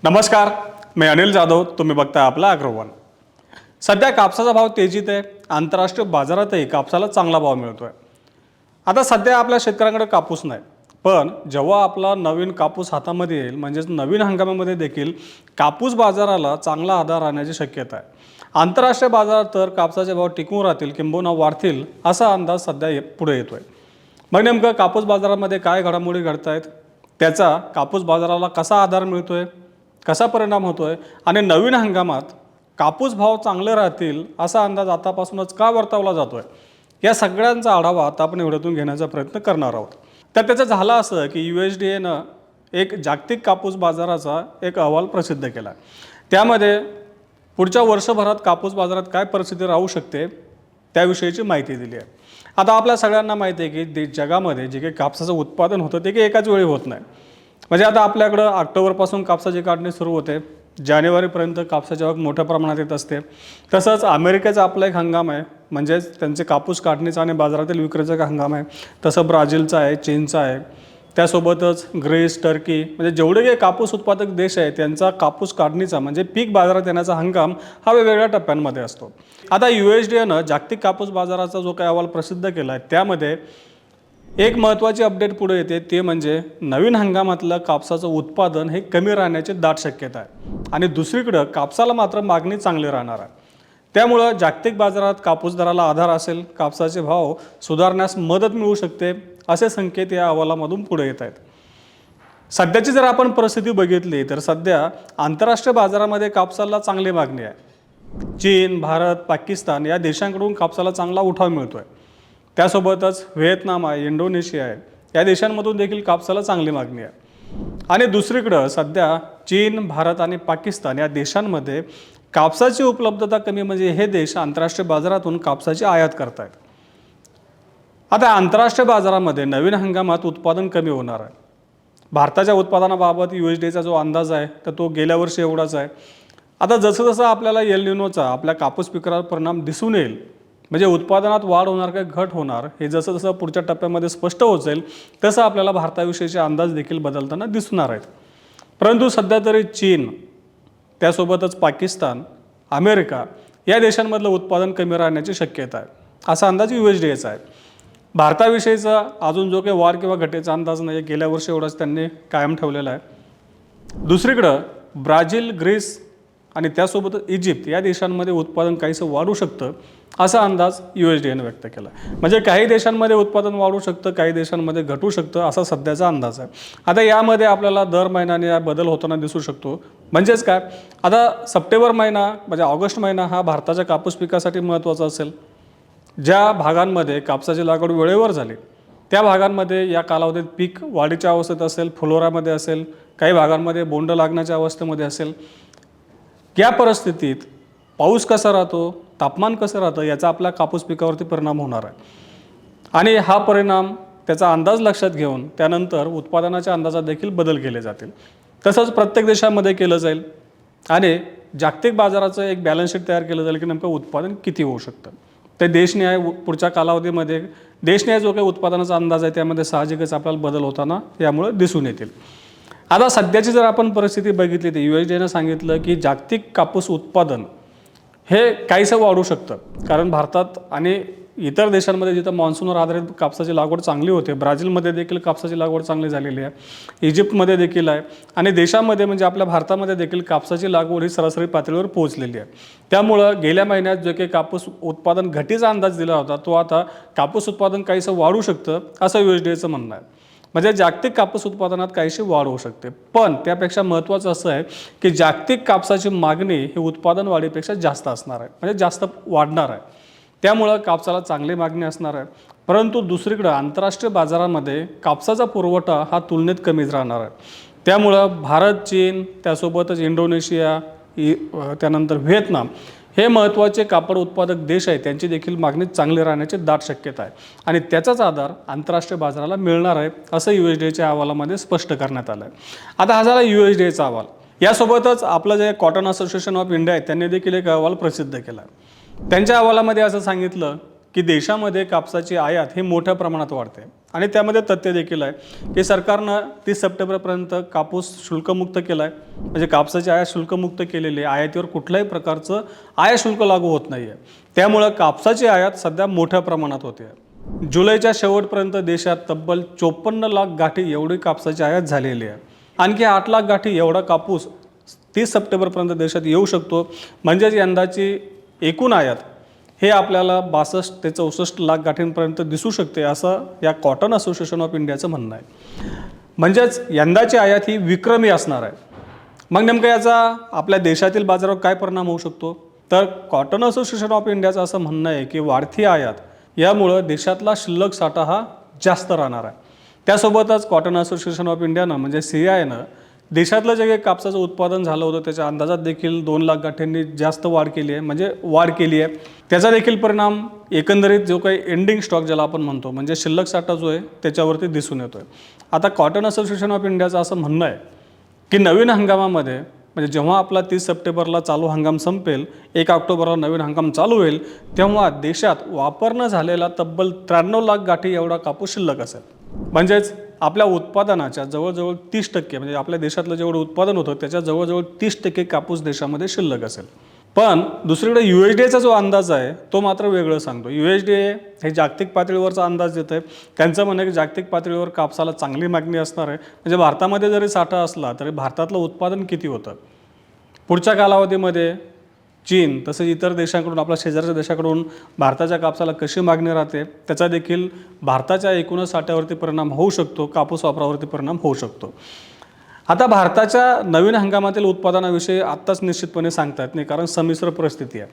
नमस्कार, मी अनिल जाधव. तुम्ही बघताय आपला अग्रवन. सध्या कापसाचा भाव तेजीत आहे. आंतरराष्ट्रीय बाजारातही कापसाला चांगला भाव मिळतोय. आता सध्या आपल्या शेतकऱ्यांकडे कापूस नाही, पण जेव्हा आपला नवीन कापूस हातामध्ये येईल, म्हणजेच नवीन हंगामामध्ये देखील कापूस बाजाराला चांगला आधार राहण्याची शक्यता आहे. आंतरराष्ट्रीय बाजारात तर कापसाचे भाव टिकून राहतील किंबहुना वाढतील असा अंदाज सध्या पुढे येतोय. मग नेमकं कापूस बाजारामध्ये काय घडामोडी घडत आहेत, त्याचा कापूस बाजाराला कसा आधार मिळतोय, कसा परिणाम होतोय आणि नवीन हंगामात कापूस भाव चांगले राहतील असा अंदाज आतापासूनच का वर्तवला जातोय, या सगळ्यांचा आढावा आता आपण व्हिडिओतून घेण्याचा प्रयत्न करणार आहोत. तर त्याचं झालं असं की USDAनं एक जागतिक कापूस बाजाराचा एक अहवाल प्रसिद्ध केला. त्यामध्ये पुढच्या वर्षभरात कापूस बाजारात काय परिस्थिती राहू शकते त्याविषयीची माहिती दिली आहे. आता आपल्या सगळ्यांना माहिती आहे की जगामध्ये जे काही कापसाचं उत्पादन होतं ते काही एकाच वेळी होत नाही. म्हणजे आता आपल्याकडं ऑक्टोबरपासून कापसाची काढणी सुरू होते, जानेवारीपर्यंत कापसाची आवक मोठ्या प्रमाणात येत असते. तसंच अमेरिकेचा आपला एक हंगाम आहे, म्हणजेच त्यांचे कापूस काढणीचा आणि बाजारातील विक्रीचा एक हंगाम आहे. तसं ब्राझीलचा आहे, चीनचा आहे, त्यासोबतच ग्रीस, टर्की, म्हणजे जेवढे काही कापूस उत्पादक देश आहे त्यांचा कापूस काढणीचा म्हणजे पीक बाजारात येण्याचा हंगाम हा वेगवेगळ्या टप्प्यांमध्ये असतो. आता USDAनं जागतिक कापूस बाजाराचा जो काही अहवाल प्रसिद्ध केला आहे त्यामध्ये एक महत्त्वाची अपडेट पुढे येते, ते म्हणजे नवीन हंगामातलं कापसाचं उत्पादन हे कमी राहण्याची दाट शक्यता आहे आणि दुसरीकडं कापसाला मात्र मागणी चांगली राहणार आहे. त्यामुळं जागतिक बाजारात कापूस दराला आधार असेल, कापसाचे भाव सुधारण्यास मदत मिळू शकते असे संकेत या अहवालामधून पुढे येत आहेत. सध्याची जर आपण परिस्थिती बघितली तर सध्या आंतरराष्ट्रीय बाजारामध्ये कापसाला चांगली मागणी आहे. चीन, भारत, पाकिस्तान या देशांकडून कापसाला चांगला उठाव मिळतो आहे. त्यासोबतच व्हिएतनाम आहे, इंडोनेशिया आहे, या देशांमधून देखील कापसाला चांगली मागणी आहे. आणि दुसरीकडं सध्या चीन, भारत आणि पाकिस्तान या देशांमध्ये कापसाची उपलब्धता कमी, म्हणजे हे देश आंतरराष्ट्रीय बाजारातून कापसाची आयात करत आहेत. आता आंतरराष्ट्रीय बाजारामध्ये नवीन हंगामात उत्पादन कमी होणार आहे. भारताच्या उत्पादनाबाबत USDAचा जो अंदाज आहे तर तो गेल्या वर्षी एवढाच आहे. आता जसं जसं आपल्याला एल निनोचा आपल्या कापूस पिकावर परिणाम दिसून येईल, म्हणजे उत्पादनात वाढ होणार का घट होणार हे जसं जसं पुढच्या टप्प्यामध्ये स्पष्ट होत जाईल तसं आपल्याला भारताविषयीचे अंदाज देखील बदलताना दिसणार आहेत. परंतु सध्या तरी चीन, त्यासोबतच पाकिस्तान, अमेरिका या देशांमधलं उत्पादन कमी राहण्याची शक्यता आहे असा अंदाज USDAचा आहे. भारताविषयीचा अजून जो काही वाढ किंवा घटीचा अंदाज नाही, गेल्या वर्षी एवढाच त्यांनी कायम ठेवलेला आहे. दुसरीकडं ब्राझील, ग्रीस आणि त्यासोबत इजिप्त या देशांमध्ये उत्पादन काहीसं वाढू शकतं असा अंदाज USDAनं व्यक्त केला. म्हणजे काही देशांमध्ये उत्पादन वाढू शकतं, काही देशांमध्ये घटू शकतं असा सध्याचा अंदाज आहे. आता यामध्ये आपल्याला दर महिन्याने बदल होताना दिसू शकतो. म्हणजेच काय, आता सप्टेंबर महिना म्हणजे ऑगस्ट महिना हा भारताच्या कापूस पिकासाठी महत्त्वाचा असेल. ज्या भागांमध्ये कापसाची लागवड वेळेवर झाली त्या भागांमध्ये या कालावधीत पीक वाढीच्या अवस्थेत असेल, फुलोऱ्यामध्ये असेल, काही भागांमध्ये बोंड लागण्याच्या अवस्थेमध्ये असेल. या परिस्थितीत पाऊस कसा राहतो, तापमान कसं राहतं याचा आपल्या कापूस पिकावरती परिणाम होणार आहे. आणि हा परिणाम त्याचा अंदाज लक्षात घेऊन त्यानंतर उत्पादनाच्या अंदाजात देखील बदल केले जातील. तसंच प्रत्येक देशामध्ये केलं जाईल आणि जागतिक बाजाराचं एक बॅलन्स शीट तयार केलं जाईल की नेमकं उत्पादन किती होऊ शकतं. ते देशनिहाय पुढच्या कालावधीमध्ये देशनिहाय जो काही उत्पादनाचा अंदाज आहे त्यामध्ये साहजिकच आपल्याला बदल होताना यामुळे दिसून येतील. आता सध्याची जर आपण परिस्थिती बघितली तर USDAनं सांगितलं की जागतिक कापूस उत्पादन हे काहीसं वाढू शकतं, कारण भारतात आणि इतर देशांमध्ये जिथं मान्सूनवर आधारित कापसाची लागवड चांगली होते, ब्राझीलमध्ये देखील कापसाची लागवड चांगली झालेली आहे, इजिप्तमध्ये देखील आहे आणि देशामध्ये म्हणजे आपल्या भारतामध्ये देखील कापसाची लागवड ही सरासरी पातळीवर पोहोचलेली आहे. त्यामुळं गेल्या महिन्यात जे काही कापूस उत्पादन घटीचा अंदाज दिला होता तो आता कापूस उत्पादन काहीसं वाढू शकतं असं USDAचं म्हणणं आहे. म्हणजे जागतिक कापूस उत्पादनात काहीशी वाढ होऊ शकते. पण त्यापेक्षा महत्त्वाचं असं आहे की जागतिक कापसाची मागणी ही उत्पादन वाढीपेक्षा जास्त असणार आहे, म्हणजे जास्त वाढणार आहे. त्यामुळं कापसाला चांगली मागणी असणार आहे. परंतु दुसरीकडं आंतरराष्ट्रीय बाजारामध्ये कापसाचा पुरवठा हा तुलनेत कमीच राहणार आहे. त्यामुळं भारत, चीन, त्यासोबतच इंडोनेशिया, त्यानंतर व्हिएतनाम हे महत्त्वाचे कापड उत्पादक देश आहेत, त्यांची देखील मागणी चांगली राहण्याची दाट शक्यता आहे आणि त्याचाच आधार आंतरराष्ट्रीय बाजाराला मिळणार आहे असं USDAच्या अहवालामध्ये स्पष्ट करण्यात आलं आहे. आता हा झाला USDAचा अहवाल. यासोबतच आपलं जे कॉटन असोसिएशन ऑफ इंडिया आहे त्यांनी देखील एक अहवाल प्रसिद्ध केला आहे. त्यांच्या अहवालामध्ये असं सांगितलं की देशामध्ये कापसाची आयात ही मोठ्या प्रमाणात वाढते आणि त्यामध्ये तथ्य देखील आहे की सरकारनं 30 सप्टेंबरपर्यंत कापूस शुल्कमुक्त केला आहे. म्हणजे कापसाची आयात शुल्कमुक्त केलेली आहे. आयातीवर कुठल्याही प्रकारचं आयात शुल्क लागू होत नाही आहे. त्यामुळं कापसाची आयात सध्या मोठ्या प्रमाणात होते. जुलैच्या शेवटपर्यंत देशात तब्बल 54 लाख गाठी एवढी कापसाची आयात झालेली आहे. आणखी 8 लाख गाठी एवढा कापूस 30 सप्टेंबरपर्यंत देशात येऊ शकतो. म्हणजेच यंदाची एकूण आयात हे आपल्याला 62 ते 64 लाख गाठींपर्यंत दिसू शकते असं या कॉटन असोसिएशन ऑफ इंडियाचं म्हणणं आहे. म्हणजेच यंदाची आयात ही विक्रमी असणार आहे. मग नेमकं याचा आपल्या देशातील बाजारावर काय परिणाम होऊ शकतो? तर कॉटन असोसिएशन ऑफ इंडियाचं असं म्हणणं आहे की वाढती आयात यामुळं देशातला शिल्लक साठा हा जास्त राहणार आहे. त्यासोबतच कॉटन असोसिएशन ऑफ इंडियानं म्हणजे CIIनं देशातलं जे काही कापसाचं उत्पादन झालं होतं त्याच्या अंदाजात देखील 2 लाख गाठींनी जास्त वाढ केली आहे. म्हणजे वाढ केली आहे. त्याचा देखील परिणाम एकंदरीत जो काही एंडिंग स्टॉक ज्याला आपण म्हणतो म्हणजे शिल्लक साठा जो आहे त्याच्यावरती दिसून येतो आहे. आता कॉटन असोसिएशन ऑफ इंडियाचं असं म्हणणं आहे की नवीन हंगामामध्ये म्हणजे जेव्हा आपला 30 सप्टेंबरला चालू हंगाम संपेल, 1 ऑक्टोबरला नवीन हंगाम चालू होईल, तेव्हा देशात वापरणं झालेला तब्बल 93 लाख गाठी एवढा कापूस शिल्लक असेल. म्हणजेच आपल्या उत्पादनाच्या जवळजवळ 30% म्हणजे आपल्या देशातलं जेवढं उत्पादन होतं त्याच्या जवळजवळ 30% कापूस देशामध्ये शिल्लक असेल. पण दुसरीकडे USDAचा जो अंदाज आहे तो मात्र वेगळं सांगतो. USDA हे जागतिक पातळीवरचा अंदाज देत आहे. त्यांचं म्हणणं आहे की जागतिक पातळीवर कापसाला चांगली मागणी असणार आहे. म्हणजे भारतामध्ये जरी साठा असला तरी भारतातलं उत्पादन किती होतं पुढच्या कालावधीमध्ये चीन तसेच इतर देशांकडून आपल्या शेजारच्या देशाकडून भारताच्या कापसाला कशी मागणी राहते त्याचा देखील भारताच्या एकूणच साठ्यावरती परिणाम होऊ शकतो, कापूस वापरावरती परिणाम होऊ शकतो. आता भारताच्या नवीन हंगामातील उत्पादनाविषयी आत्ताच निश्चितपणे सांगता येत नाही कारण संमिश्र परिस्थिती आहे.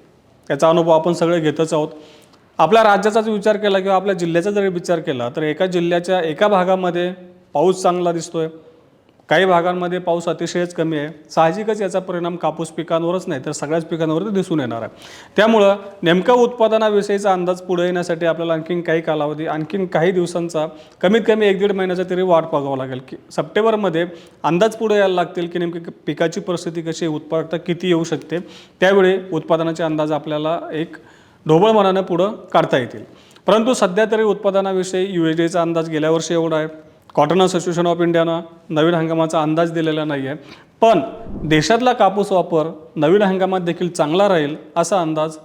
याचा अनुभव आपण सगळे घेतच आहोत. आपल्या राज्याचा जर विचार केला किंवा आपल्या जिल्ह्याचा जरी विचार केला तर एका जिल्ह्याच्या एका भागामध्ये पाऊस चांगला दिसतोय, काही भागांमध्ये पाऊस अतिशयच कमी आहे. साहजिकच याचा परिणाम कापूस पिकांवरच नाही तर सगळ्याच पिकांवरती दिसून येणार आहे. त्यामुळं नेमका उत्पादनाविषयीचा अंदाज पुढे येण्यासाठी आपल्याला आणखीन काही कालावधी आणखीन काही दिवसांचा कमीत कमी 1-1.5 महिन्याचा तरी वाट बघावं लागेल की सप्टेंबरमध्ये अंदाज पुढे यायला लागतील की नेमकी पिकाची परिस्थिती कशी आहे, उत्पादकता किती येऊ शकते. त्यावेळी उत्पादनाचे अंदाज आपल्याला एक ढोबळ मनानं पुढं काढता येतील. परंतु सध्या तरी उत्पादनाविषयी USDAचा अंदाज गेल्या वर्षी एवढा आहे. कॉटन असोसिएशन ऑफ इंडियानं नवीन हंगामाचा अंदाज दिलेला नाही आहे. पण देशातला कापूस वापर नवीन हंगामात देखील चांगला राहील असा अंदाज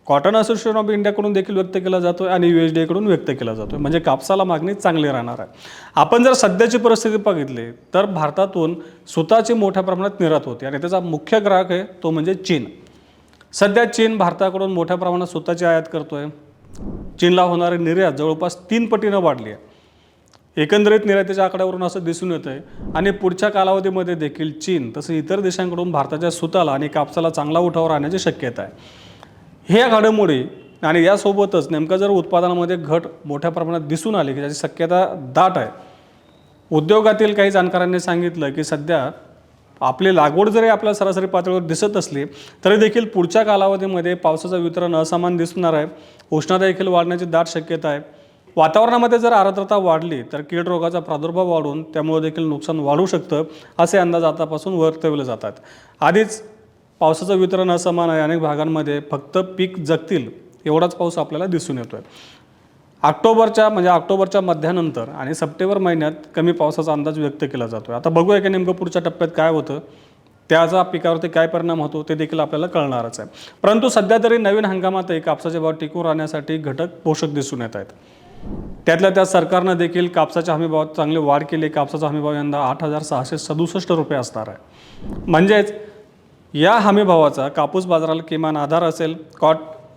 कॉटन असोसिएशन ऑफ इंडियाकडून देखील व्यक्त केला जातो आहे आणि USDAकडून व्यक्त केला जातो आहे. म्हणजे कापसाला मागणी चांगली राहणार आहे. आपण जर सध्याची परिस्थिती बघितली तर भारतातून सुताची मोठ्या प्रमाणात निर्यात होते आणि त्याचा मुख्य ग्राहक आहे तो म्हणजे चीन. सध्या चीन भारताकडून मोठ्या प्रमाणात सुताची आयात करतो आहे. चीनला होणारी निर्यात जवळपास 3 पटीनं वाढली आहे. एकंदरीत निर्यातीच्या आकड्यावरून असं दिसून येतं आहे आणि पुढच्या कालावधीमध्ये देखील चीन तसंच इतर देशांकडून भारताच्या सुताला आणि कापसाला चांगला उठाव राहण्याची शक्यता आहे. ह्या घडामोडी आणि यासोबतच नेमकं जर उत्पादनामध्ये घट मोठ्या प्रमाणात दिसून आली की त्याची शक्यता दाट आहे. उद्योगातील काही जाणकारांनी सांगितलं की सध्या आपली लागवड जरी आपल्या सरासरी पातळीवर दिसत असली तरी देखील पुढच्या कालावधीमध्ये पावसाचं वितरण असमान दिसणार आहे. उष्णता देखील वाढण्याची दाट शक्यता आहे. वातावरणामध्ये जर आर्द्रता वाढली तर कीड रोगाचा प्रादुर्भाव वाढून त्यामुळे देखील नुकसान वाढू शकतं असे अंदाज आतापासून वर्तवले जातात. आधीच पावसाचं वितरण असमान आहे. अनेक भागांमध्ये फक्त पीक जगतील एवढाच पाऊस आपल्याला दिसून येतो आहे. ऑक्टोबरच्या मध्यानंतर आणि सप्टेंबर महिन्यात कमी पावसाचा अंदाज व्यक्त केला जातो आहे. आता बघूया की नेमकं पुढच्या टप्प्यात काय होतं, त्याचा पिकावरती काय परिणाम होतो ते देखील आपल्याला कळणारच आहे. परंतु सध्या तरी नवीन हंगामातही कापसाचे भाव टिकून राहण्यासाठी घटक पोषक दिसून येत आहेत. त्यातल्या त्यात सरकारनं देखील कापसाच्या हमीभावात चांगली वाढ केली. कापसाचा हमीभाव यंदा 8,667 रुपये असणार आहे. म्हणजेच या हमीभावाचा कापूस बाजाराला किमान आधार असेल.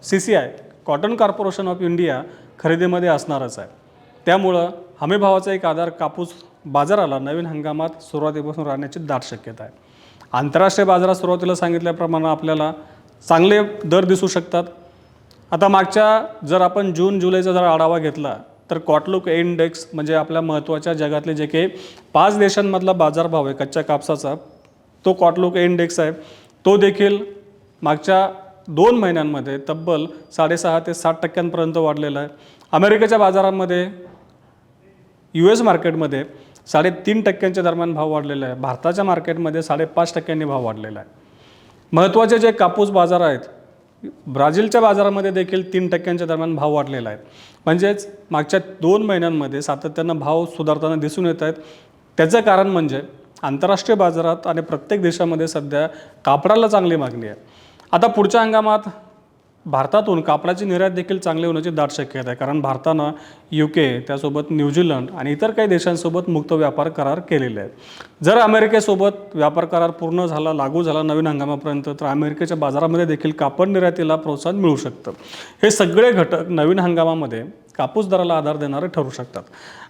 CCI cotton corporation of India खरेदीमध्ये असणारच आहे. त्यामुळं हमीभावाचा एक आधार कापूस बाजाराला नवीन हंगामात सुरुवातीपासून राहण्याची दाट शक्यता आहे. आंतरराष्ट्रीय बाजारात सुरुवातीला सांगितल्याप्रमाणे आपल्याला चांगले दर दिसू शकतात. आता मागच्या जर आपण जून जुलैचा जर आढावा घेतला तर कॉटलुक इंडेक्स म्हणजे आपल्या महत्त्वाच्या जगातले जे काही 5 देशांमधला बाजारभाव आहे कच्च्या कापसाचा तो कॉटलुक इंडेक्स आहे. तो देखील मागच्या 2 महिन्यांमध्ये तब्बल 6.5 ते 7% वाढलेला आहे. अमेरिकेच्या बाजारामध्ये US मार्केटमध्ये 3.5% दरम्यान भाव वाढलेला आहे. भारताच्या मार्केटमध्ये 5.5% भाव वाढलेला आहे. महत्त्वाचे जे कापूस बाजार आहेत ब्राझीलच्या बाजारामध्ये देखील 3% दरम्यान भाव वाढलेला आहे. म्हणजेच मागच्या 2 महिन्यांमध्ये सातत्यानं भाव सुधारताना दिसून येत आहेत. त्याचं कारण म्हणजे आंतरराष्ट्रीय बाजारात आणि प्रत्येक देशामध्ये सध्या कापडाला चांगली मागणी आहे. आता पुढच्या हंगामात भारतातून कापडाची निर्यात देखील चांगली होण्याची दाट शक्यता आहे. कारण भारतानं UK, त्यासोबत न्यूझीलंड आणि इतर काही देशांसोबत मुक्त व्यापार करार केलेले आहेत. जर अमेरिकेसोबत व्यापार करार पूर्ण झाला, लागू झाला नवीन हंगामापर्यंत, तर अमेरिकेच्या बाजारामध्ये देखील कापड निर्यातीला प्रोत्साहन मिळू शकतं. हे सगळे घटक नवीन हंगामामध्ये कापूस दराला आधार देणारे ठरू शकतात.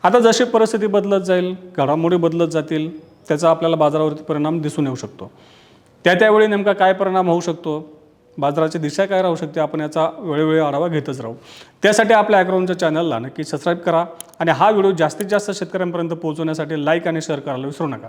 आता जशी परिस्थिती बदलत जाईल, घडामोडी बदलत जातील, त्याचा आपल्याला बाजारावरती परिणाम दिसून येऊ शकतो. त्यावेळी नेमका काय परिणाम होऊ शकतो, बाजाराची दिशा काय राहू शकते, आपण याचा वेळोवेळी आढावा घेतच राहू. त्यासाठी आपल्या ॲग्रोवनच्या चॅनलला नक्की सबस्क्राईब करा आणि हा व्हिडिओ जास्तीत जास्त शेतकऱ्यांपर्यंत पोहोचवण्यासाठी लाईक आणि शेअर करायला विसरू नका.